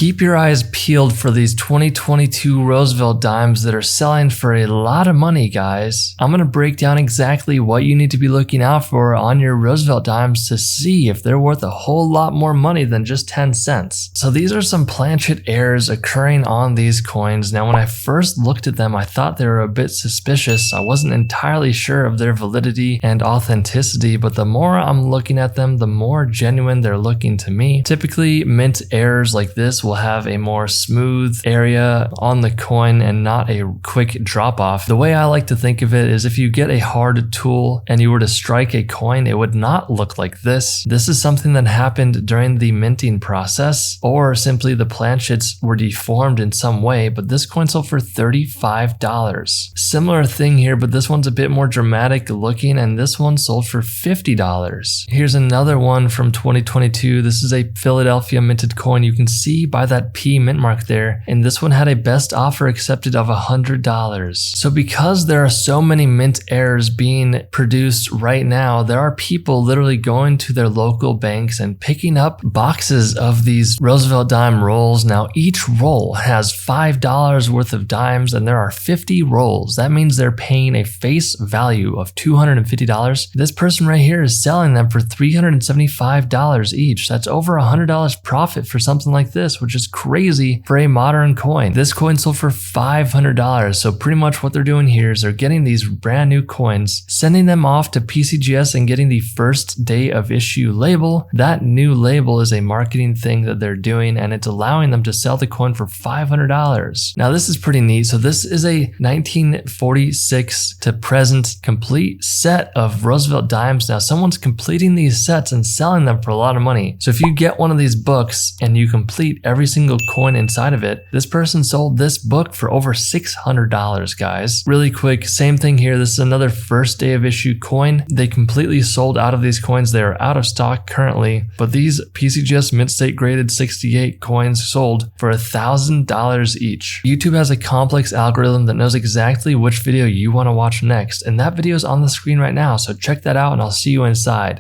Keep your eyes peeled for these 2022 Roosevelt dimes that are selling for a lot of money, guys. I'm going to break down exactly what you need to be looking out for on your Roosevelt dimes to see if they're worth a whole lot more money than just 10 cents. So these are some planchet errors occurring on these coins. Now, when I first looked at them, I thought they were a bit suspicious. I wasn't entirely sure of their validity and authenticity, but the more I'm looking at them, the more genuine they're looking to me. Typically, mint errors like this will have a more smooth area on the coin and not a quick drop off. The way I like to think of it is if you get a hard tool and you were to strike a coin, it would not look like this. This is something that happened during the minting process, or simply the planchets were deformed in some way, but this coin sold for $35. Similar thing here, but this one's a bit more dramatic looking, and this one sold for $50. Here's another one from 2022. This is a Philadelphia minted coin. You can see by that P mint mark there, and this one had a best offer accepted of $100. So because there are so many mint errors being produced right now, there are people literally going to their local banks and picking up boxes of these Roosevelt dime rolls. Now each roll has $5 worth of dimes, and there are 50 rolls. That means they're paying a face value of $250. This person right here is selling them for $375 each. That's over $100 profit for something like this, which is crazy for a modern coin. This coin sold for $500. So pretty much what they're doing here is they're getting these brand new coins, sending them off to PCGS and getting the first day of issue label. That new label is a marketing thing that they're doing, and it's allowing them to sell the coin for $500. Now this is pretty neat. So this is a 1946 to present complete set of Roosevelt dimes. Now someone's completing these sets and selling them for a lot of money. So if you get one of these books and you complete every single coin inside of it, this person sold this book for over $600, guys. Really quick, same thing here. This is another first day of issue coin. They completely sold out of these coins. They are out of stock currently, but these PCGS mint state graded 68 coins sold for $1,000 each. YouTube has a complex algorithm that knows exactly which video you want to watch next, and that video is on the screen right now, so check that out and I'll see you inside.